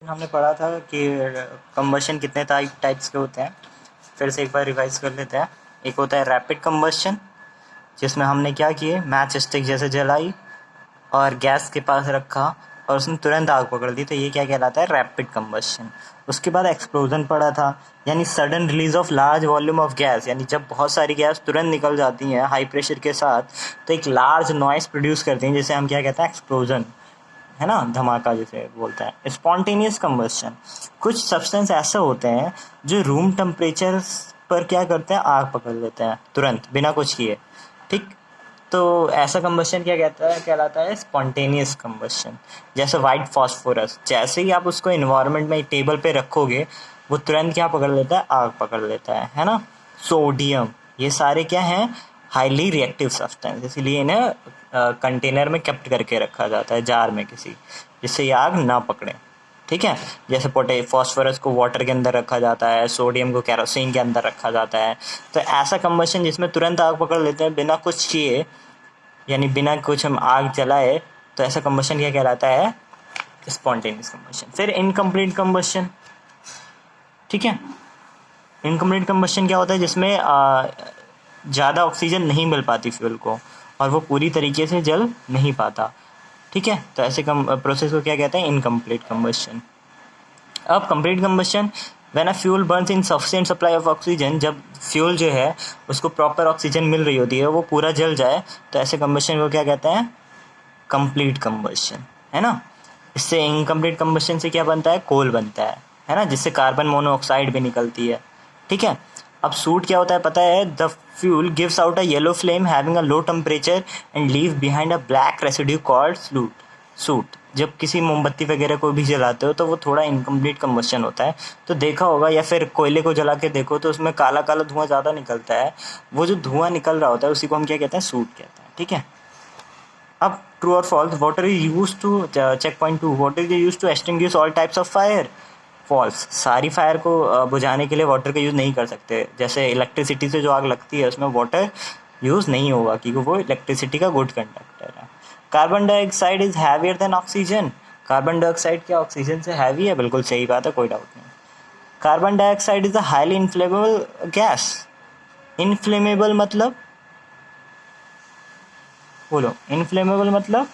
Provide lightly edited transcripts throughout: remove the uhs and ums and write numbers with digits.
हमने पढ़ा था कि कंबशन कितने टाइप्स के होते हैं। फिर से एक बार रिवाइज कर लेते हैं। एक होता है रैपिड कंबशन, जिसमें हमने क्या किए, मैच स्टिक जैसे जलाई और गैस के पास रखा और उसने तुरंत आग पकड़ ली, तो ये क्या कहलाता है, रैपिड कंबशन। उसके बाद एक्सप्लोजन पड़ा था, यानी sudden release of large volume of gas, यानी जब बहुत सारी गैस तुरंत निकल जाती हैं हाई प्रेशर के साथ तो एक लार्ज नॉइस प्रोड्यूस करती हैं, जिसे हम क्या कहते हैं, एक्सप्लोजन, है ना, धमाका जिसे बोलते हैं। स्पॉन्टेनियस कंबशन, कुछ सब्सटेंस ऐसे होते हैं जो रूम टेम्परेचर पर क्या करते हैं, आग पकड़ लेते हैं तुरंत बिना कुछ किए। ठीक, तो ऐसा कंबशन क्या कहलाता है, स्पॉन्टेनियस कंबशन। जैसे वाइट फॉस्फोरस, जैसे ही आप उसको इन्वायरमेंट में टेबल पे रखोगे वो तुरंत क्या पकड़ लेता है, आग पकड़ लेता है ना। सोडियम, ये सारे क्या हैं, हाईली रिएक्टिव सब्सटेंस, इसीलिए इन्हें कंटेनर में केप्ट करके रखा जाता है, जार में किसी, जिससे ये आग ना पकड़े। ठीक है, जैसे फॉस्फोरस को वाटर के अंदर रखा जाता है, सोडियम को केरोसिन के अंदर रखा जाता है। तो ऐसा कंबशन जिसमें तुरंत आग पकड़ लेते हैं बिना कुछ किए, यानी बिना कुछ हम आग जलाए, तो ऐसा कंबशन क्या कहलाता है, स्पॉन्टेनियस कंबशन। फिर इनकम्प्लीट कंबशन। ठीक है, इनकम्प्लीट कंबशन क्या होता है, जिसमें ज़्यादा ऑक्सीजन नहीं मिल पाती फ्यूल को और वो पूरी तरीके से जल नहीं पाता। ठीक है, तो ऐसे प्रोसेस को क्या कहते हैं, इनकम्प्लीट कंबशन। अब complete combustion, when a fuel Burns in sufficient supply of oxygen, जब फ्यूल जो है उसको प्रॉपर ऑक्सीजन मिल रही होती है, वो पूरा जल जाए, तो ऐसे कंबशन को क्या कहते हैं, कंप्लीट कंबशन, है ना। इससे इनकम्प्लीट कंबशन से क्या बनता है, कोल बनता है ना, जिससे कार्बन मोनोऑक्साइड भी निकलती है। ठीक है, अब सूट क्या होता है पता है, the fuel gives out a yellow flame having a low temperature and leave behind a black residue called suit. जब किसी मोमबत्ती वगैरह को भी जलाते हो तो वो थोड़ा इनकम्प्लीट कंबशन होता है, तो देखा होगा, या फिर कोयले को जला के देखो तो उसमें काला काला धुआं ज़्यादा निकलता है। वो जो धुआं निकल रहा होता है उसी को हम क्या कहते हैं, सूट कहते हैं। ठीक है, अब ट्रू और false, water is use to, check point 2, water is use to extinguish all types of fire. False, सारी फायर को बुझाने के लिए वाटर का यूज़ नहीं कर सकते। जैसे इलेक्ट्रिसिटी से जो आग लगती है उसमें वाटर यूज़ नहीं होगा, क्योंकि वो इलेक्ट्रिसिटी का गुड कंडक्टर है। Carbon dioxide is heavier than oxygen, carbon dioxide क्या ऑक्सीजन से हैवी है, बिल्कुल सही बात है, कोई डाउट नहीं। Carbon dioxide is a highly inflammable gas. Inflammable मतलब, बोलो, इनफ्लेमेबल मतलब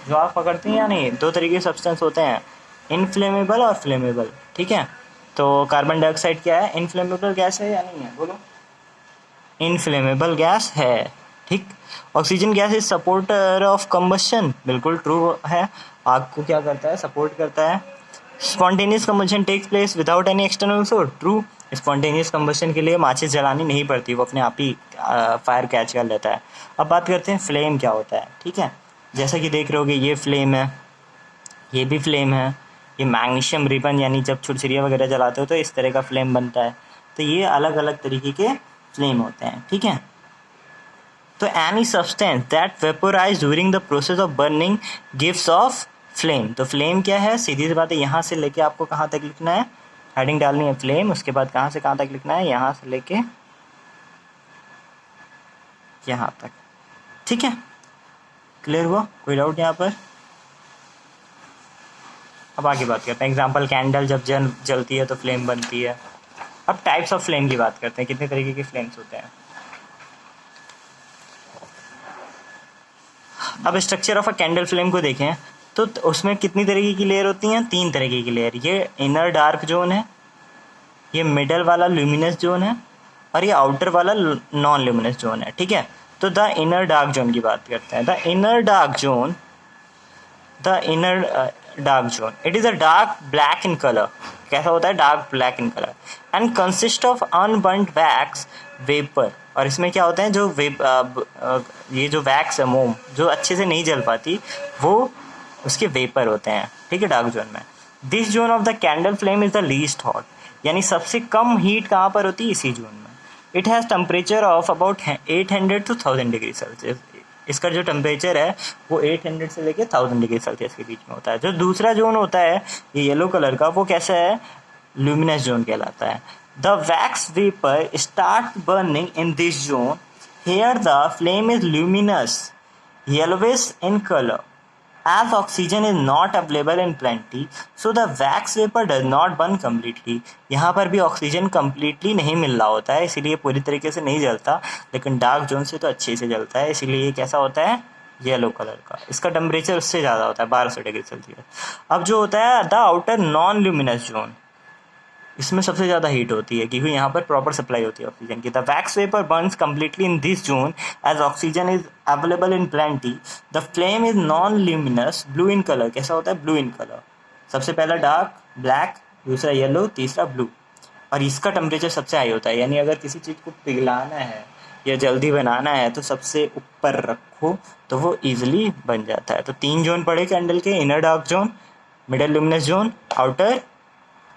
जो आग पकड़ती हैं या नहीं। दो तरीके के सब्सटेंस होते हैं, इनफ्लेमेबल और फ्लेमेबल। ठीक है, तो कार्बन डाइऑक्साइड क्या है, इनफ्लेमेबल गैस है या नहीं है, बोलो, इनफ्लेमेबल गैस है। ठीक, oxygen gas is supporter of combustion, बिल्कुल ट्रू है, आग को क्या करता है, सपोर्ट करता है। Spontaneous combustion takes place without any external source, true. Spontaneous combustion के लिए माचिस जलानी नहीं पड़ती, वो अपने आप ही फायर कैच कर लेता है। अब बात करते हैं फ्लेम क्या होता है। ठीक है, जैसा कि देख रहे होगे, ये फ्लेम है, ये भी फ्लेम है, ये मैग्नीशियम रिबन, यानी जब छुरछुरिया वगैरह जलाते हो तो इस तरह का फ्लेम बनता है। तो ये अलग अलग तरीके के फ्लेम होते हैं। ठीक है, तो any substance that vaporise during the process of burning gives off flame. तो फ्लेम क्या है, सीधी सी बात है, यहाँ से लेके आपको कहाँ तक लिखना है, हेडिंग डालनी है फ्लेम, उसके बाद कहाँ से कहाँ तक लिखना है, यहाँ से लेके यहाँ तक। ठीक है, क्लियर हुआ, कोई डाउट यहाँ पर। अब आगे बात करते हैं, एग्जाम्पल, कैंडल जब जलती है तो फ्लेम बनती है। अब टाइप्स ऑफ फ्लेम की बात करते हैं, कितने तरीके के फ्लेम्स होते हैं। अब structure of a candle flame को देखें तो उसमें कितनी तरीके की लेयर होती हैं, 3 तरीके की लेयर। ये इनर डार्क जोन है, ये मिडल वाला ल्यूमिनस जोन है, और ये आउटर वाला नॉन ल्यूमिनस जोन है। ठीक है, तो द इनर डार्क जोन की बात करते हैं। The inner dark zone, it is a dark black in colour. कैसा होता है, dark black in colour, and consist of unburned wax vapour. और इसमें क्या होते हैं, जो ये जो वैक्स है, मोम जो अच्छे से नहीं जल पाती, वो उसके वेपर होते हैं। ठीक है, डार्क जोन में। This zone of the candle flame is the least hot, यानी सबसे कम हीट कहाँ पर होती है, इसी जोन में। It has temperature of about 800 to 1000 degree Celsius. इसका जो टेम्परेचर है वो 800 से लेकर 1000 डिग्री सेल्सियस के बीच में होता है। जो दूसरा जोन होता है ये येलो कलर का, वो कैसा है, ल्यूमिनस जोन कहलाता है। The wax vapour start burning in this zone, here the flame is luminous yellowish in colour As oxygen is not available in plenty, so the wax vapor does not burn completely. यहाँ पर भी oxygen completely नहीं मिल रहा होता है, इसीलिए पूरी तरीके से नहीं जलता, लेकिन डार्क जोन से तो अच्छे से जलता है, इसीलिए ये कैसा होता है, येलो कलर का। इसका टेम्परेचर उससे ज़्यादा होता है, 1200 डिग्री सेल्सियस। अब जो होता है the outer non luminous zone, इसमें सबसे ज़्यादा हीट होती है क्योंकि यहाँ पर प्रॉपर सप्लाई होती है ऑक्सीजन की। The wax vapour burns completely in this zone as oxygen is available in plenty. The flame is non luminous blue in colour. कैसा होता है, ब्लू इन कलर। सबसे पहला डार्क ब्लैक, दूसरा येलो, तीसरा ब्लू। और इसका टेम्परेचर सबसे हाई होता है, यानी अगर किसी चीज़ को पिघलाना है या जल्दी बनाना है तो सबसे ऊपर रखो तो वो ईजिली बन जाता है। तो 3 जोन पड़े कैंडल के, inner dark zone, middle luminous zone, outer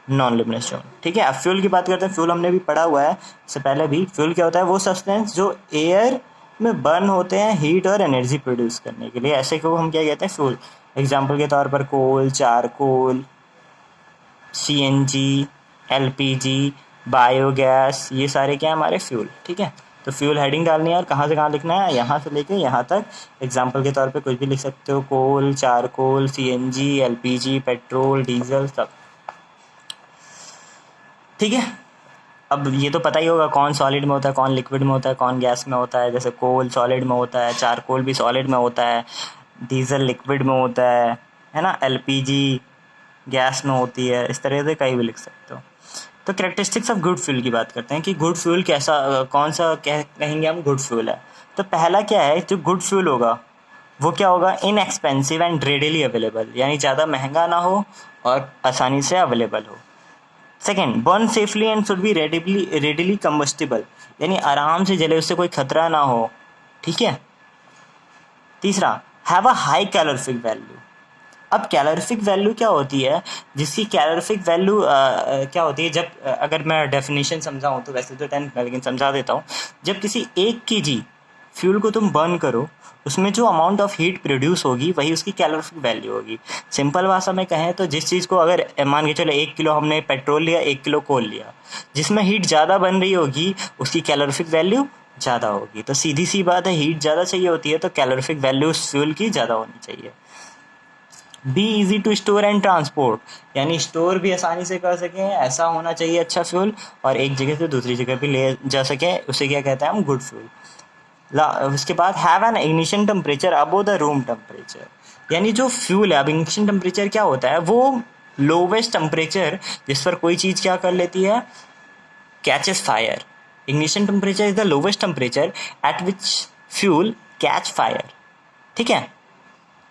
non luminous zone. ठीक है, अब फ्यूल की बात करते हैं। फ्यूल हमने भी पढ़ा हुआ है इससे पहले भी। फ्यूल क्या होता है, वो सब्सटेंस जो एयर में बर्न होते हैं हीट और एनर्जी प्रोड्यूस करने के लिए, ऐसे को हम क्या कहते हैं, फ्यूल। एग्जाम्पल के तौर पर कोल, चारकोल, CNG, LPG, बायोगैस, ये सारे क्या है हमारे फ्यूल। ठीक है, तो फ्यूल हेडिंग डालनी है और कहाँ से कहाँ लिखना है, यहाँ से लेके यहाँ तक। एग्जाम्पल के तौर पे कुछ भी लिख सकते हो, coal, charcoal, CNG, LPG, petrol, diesel, सब। ठीक है, अब ये तो पता ही होगा कौन सॉलिड में होता है, कौन लिक्विड में होता है, कौन गैस में होता है। जैसे कोल सॉलिड में होता है, चारकोल भी सॉलिड में होता है, डीजल लिक्विड में होता है ना, LPG गैस में होती है। इस तरह से कहीं भी लिख सकते हो। तो कैरेक्टरिस्टिक्स ऑफ गुड फ्यूल की बात करते हैं कि गुड फ्यूल कैसा, कौन सा कहेंगे हम गुड फ्यूल है। तो पहला क्या है, जो गुड फ्यूल होगा वो क्या होगा, इनएक्सपेंसिव एंड रेडिली अवेलेबल, यानी ज़्यादा महंगा ना हो और आसानी से अवेलेबल हो। Second, burn safely and should be readily combustible, यानी आराम से जले, उससे कोई खतरा ना हो। ठीक है। तीसरा, have a high calorific value. अब कैलोरीफिक वैल्यू क्या होती है, जिसकी कैलोरीफिक वैल्यू क्या होती है, जब अगर मैं डेफिनेशन समझाऊँ तो वैसे तो 10 में, लेकिन समझा देता हूँ। जब किसी 1 kg फ्यूल को तुम बर्न करो, उसमें जो अमाउंट ऑफ हीट प्रोड्यूस होगी वही उसकी कैलोरीफिक वैल्यू होगी। सिंपल भाषा में कहें तो जिस चीज़ को, अगर मान के चलो 1 किलो हमने पेट्रोल लिया, 1 किलो कोल लिया, जिसमें हीट ज़्यादा बन रही होगी उसकी कैलोरीफिक वैल्यू ज़्यादा होगी। तो सीधी सी बात है, हीट ज़्यादा चाहिए होती है तो कैलोरीफिक वैल्यू उस फ्यूल की ज़्यादा होनी चाहिए। Be easy to store and transport, यानी स्टोर भी आसानी से कर सकें, ऐसा होना चाहिए अच्छा फ्यूल, और एक जगह से दूसरी जगह भी ले जा सके, उसे क्या कहते हैं हम, गुड फ्यूल। उसके बाद have an ignition temperature above the room temperature, यानी जो फ्यूल है, अब इग्निशन टेम्परेचर क्या होता है, वो लोवेस्ट टेम्परेचर जिस पर कोई चीज़ क्या कर लेती है, catches fire. Ignition temperature is the lowest temperature at which fuel catch fire. ठीक है,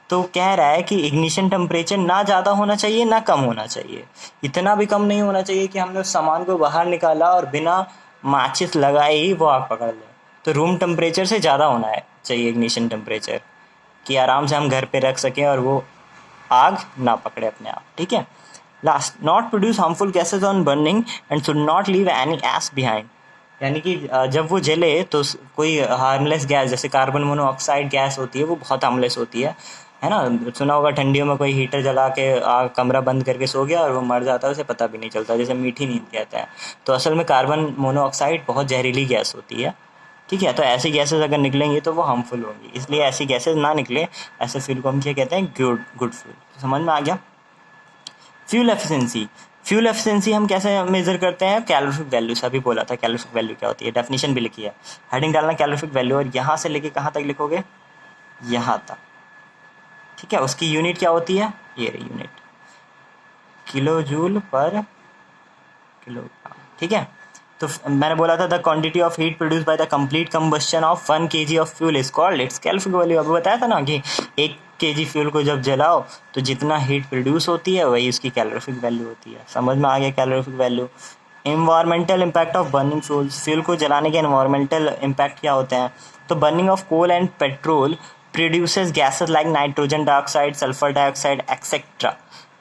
तो कह रहा है कि इग्निशन टेम्परेचर ना ज़्यादा होना चाहिए ना कम होना चाहिए, इतना भी कम नहीं होना चाहिए कि हमने उस सामान को बाहर निकाला और बिना माचिस लगाए ही वो आग पकड़ ले। तो रूम टेम्परेचर से ज़्यादा होना चाहिए इग्निशन टेम्परेचर, कि आराम से हम घर पे रख सकें और वो आग ना पकड़े अपने आप। ठीक है। Last, not produce harmful gases on burning and should not leave any ash behind, यानी कि जब वो जले तो कोई हार्मलेस गैस, जैसे कार्बन मोनोऑक्साइड गैस होती है, वो बहुत हार्मलेस होती है ना। सुना होगा ठंडियों में कोई हीटर जला के कमरा बंद करके सो गया और वो मर जाता है, उसे पता भी नहीं चलता, जैसे मीठी नींद कहते हैं। तो असल में कार्बन मोनोऑक्साइड बहुत जहरीली गैस होती है। ठीक है, तो ऐसी गैसेज अगर निकलेंगी तो वो हार्मफुल होंगी, इसलिए ऐसी गैसेज ना निकले, ऐसे फ्यूल को हम क्या कहते हैं, गुड फ्यूल। समझ में आ गया। फ्यूल एफिशिएंसी, फ्यूल एफिशिएंसी हम कैसे मेजर करते हैं, कैलोरीफिक वैल्यू से अभी बोला था। कैलोरीफिक वैल्यू क्या होती है, डेफिनेशन भी लिखी है, हेडिंग डालना कैलोरीफिक वैल्यू, और यहाँ से लेके कहाँ तक लिखोगे, यहाँ तक। ठीक है, उसकी यूनिट क्या होती है, ये रही यूनिट, किलो जूल पर किलोग्राम। ठीक है, तो मैंने बोला था the quantity of heat produce by the complete combustion of 1 kg of fuel is called its calorific value. अभी बताया था ना कि 1 kg फ्यूल को जब जलाओ तो जितना हीट प्रोड्यूस होती है वही उसकी कैलोरीफिक वैल्यू होती है। समझ में आ गया calorific value. Environmental impact of burning fuels, fuel को जलाने के एनवायरमेंटल इम्पैक्ट क्या होते हैं, तो burning of coal and petrol produces gases like nitrogen dioxide, sulfur dioxide, etc.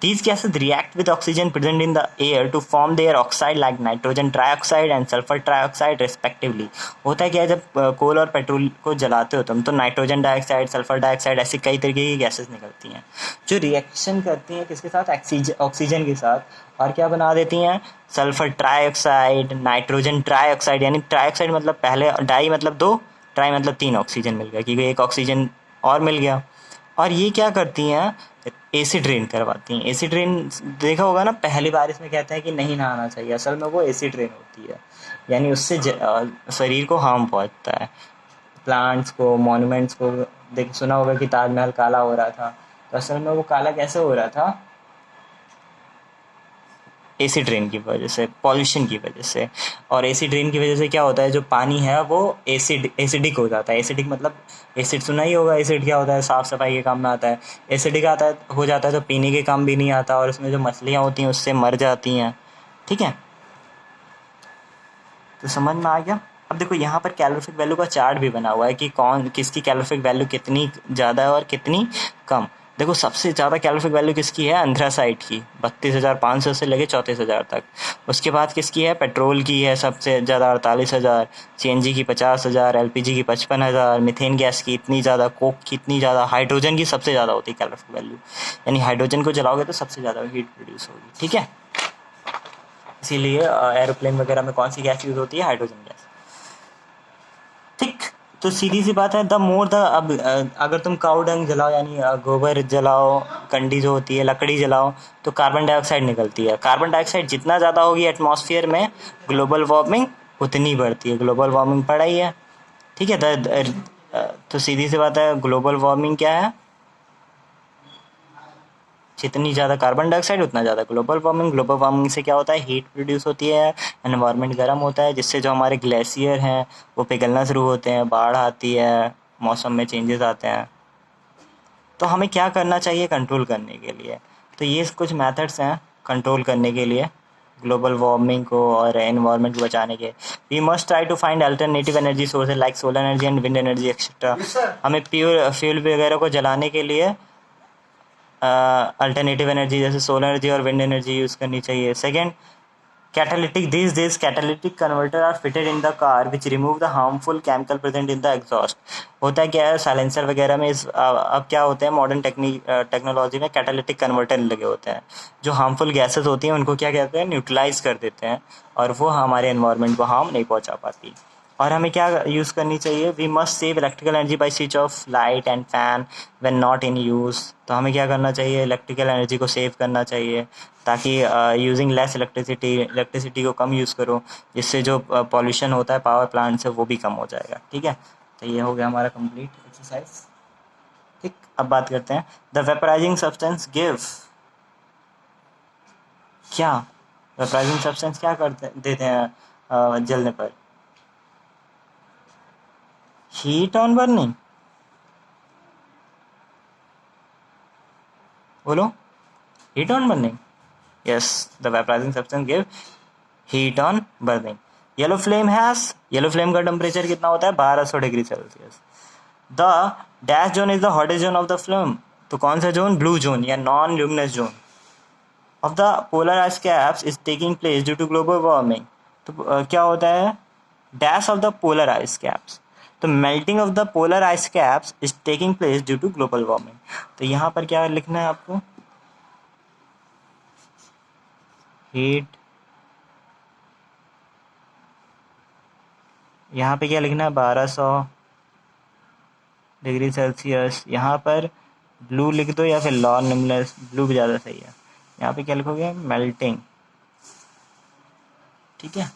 These gases react with oxygen present in the air to form their oxide like nitrogen trioxide and sulfur trioxide respectively. होता है क्या है, जब कोल और petrol को जलाते हो तुम, तो नाइट्रोजन डाइऑक्साइड, सल्फर डाइऑक्साइड, ऐसी कई तरीके की गैसेस निकलती हैं जो रिएक्शन करती हैं किसके साथ, ऑक्सीजन के साथ, और क्या बना देती हैं, सल्फर ट्राइऑक्साइड, नाइट्रोजन ट्राइऑक्साइड, यानी ट्राइऑक्साइड मतलब पहले, डाई मतलब 2, ट्राई मतलब 3 ऑक्सीजन मिल गया, क्योंकि एक ऑक्सीजन और मिल गया, और ये क्या करती हैं, एसिड रेन करवाती हैं। एसिड रेन देखा होगा ना, पहली बारिश में कहते हैं कि नहीं नहाना चाहिए, असल में वो एसिड रेन होती है, यानी उससे शरीर को हार्म पहुंचता है, प्लांट्स को, मॉन्यूमेंट्स को। देख सुना होगा कि ताजमहल काला हो रहा था, तो असल में वो काला कैसे हो रहा था, एसिड रेन की वजह से, पॉल्यूशन की वजह से। और एसिड रेन की वजह से क्या होता है, जो पानी है वो एसिडिक हो जाता है। एसिडिक मतलब एसिड सुना ही होगा, एसिड क्या होता है, साफ सफाई के काम में आता है। एसिडिक आता है, हो जाता है तो पीने के काम भी नहीं आता, और उसमें जो मछलियाँ होती हैं उससे मर जाती हैं। ठीक है, तो समझ में आ गया। अब देखो यहाँ पर कैलोरीफिक वैल्यू का चार्ट भी बना हुआ है कि कौन किसकी कैलोरीफिक वैल्यू कितनी ज़्यादा है और कितनी कम। देखो सबसे ज़्यादा कैलोरीफिक वैल्यू किसकी है, एंथ्रासाइट की, 32,500 से लेके 34,000 तक। उसके बाद किसकी है, पेट्रोल की है सबसे ज़्यादा, 48,000। सीएनजी की 50,000, एलपीजी की 55,000, मीथेन गैस की इतनी ज़्यादा, कोक की इतनी ज़्यादा, हाइड्रोजन की सबसे ज़्यादा होती है कैलोरीफिक वैल्यू, यानी हाइड्रोजन को जलाओगे तो सबसे ज़्यादा हीट प्रोड्यूस होगी। ठीक है, इसीलिए एरोप्लेन वगैरह में कौन सी गैस यूज़ होती है, हाइड्रोजन गैस। ठीक, तो सीधी सी बात है, द मोर द, अब अगर तुम काऊ डंग जलाओ, यानी गोबर जलाओ, कंडी जो होती है, लकड़ी जलाओ, तो कार्बन डाइऑक्साइड निकलती है। कार्बन डाइऑक्साइड जितना ज़्यादा होगी एटमॉस्फेयर में, ग्लोबल वार्मिंग उतनी बढ़ती है। ग्लोबल वार्मिंग पढ़ा ही है। ठीक है, तो सीधी सी बात है, ग्लोबल वार्मिंग क्या है, जितनी ज़्यादा कार्बन डाइऑक्साइड उतना ज़्यादा ग्लोबल वार्मिंग। ग्लोबल वार्मिंग से क्या होता है, हीट प्रोड्यूस होती है, एनवायरनमेंट गर्म होता है, जिससे जो हमारे ग्लेशियर हैं वो पिघलना शुरू होते हैं, बाढ़ आती है, मौसम में चेंजेस आते हैं। तो हमें क्या करना चाहिए कंट्रोल करने के लिए, तो ये कुछ मेथड्स हैं कंट्रोल करने के लिए ग्लोबल वार्मिंग को और एनवायरनमेंट को बचाने के। We must try to find alternative energy sources like solar energy and wind energy etcetera. हमें प्योर फ्यूल वगैरह को जलाने के लिए अल्टरनेटिव एनर्जी जैसे सोलर एनर्जी और विंड एनर्जी यूज़ करनी चाहिए। Second, catalytic, these days catalytic converter are fitted in the car which remove the harmful chemical present in the exhaust। होता है क्या है, साइलेंसर वगैरह में अब क्या होते हैं, मॉडर्न टेक्नोलॉजी में कैटालिटिक कन्वर्टर लगे होते हैं, जो हार्मफुल गैसेस होती हैं उनको क्या कहते हैं, न्यूट्रलाइज कर देते हैं, और वो हमारे एनवायरनमेंट को हार्म नहीं पहुंचा पाती। और हमें क्या यूज़ करनी चाहिए, we must save electrical energy by switch off light and fan when not in use. तो हमें क्या करना चाहिए, इलेक्ट्रिकल एनर्जी को सेव करना चाहिए, ताकि यूजिंग लेस इलेक्ट्रिसिटी को कम यूज़ करो, जिससे जो पॉल्यूशन होता है पावर प्लांट से वो भी कम हो जाएगा। ठीक है, तो ये हो गया हमारा कंप्लीट एक्सरसाइज। ठीक, अब बात करते हैं, द वेपराइजिंग सब्सटेंस गिव, क्या वेपराइजिंग सब्सटेंस क्या करते देते हैं जलने पर, हीट ऑन बर्निंग, बोलो, heat on burning. Yes, the vaporising substance give heat on burning. Yellow flame का टेम्परेचर कितना होता है, 1200 degree Celsius. The dash zone is the hottest zone of the flame, तो कौन सा जोन, ब्लू जोन या non luminous zone of the polar ice caps is taking place due to global warming. तो क्या होता है, dash of the polar ice caps, तो melting of the polar ice caps is taking place due to global warming. तो यहाँ पर क्या लिखना है आपको, हीट, यहाँ पे क्या लिखना है, 1200 डिग्री सेल्सियस। यहाँ पर ब्लू लिख दो या फिर नॉन ल्यूमिनस, ब्लू भी ज़्यादा सही है। यहाँ पे क्या लिखोगे, मेल्टिंग। ठीक है,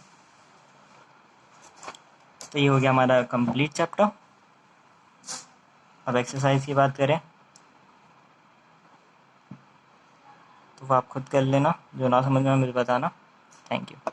तो ये हो गया हमारा कंप्लीट चैप्टर। अब एक्सरसाइज की बात करें तो वो आप खुद कर लेना, जो ना समझ में मुझे बताना। Thank you.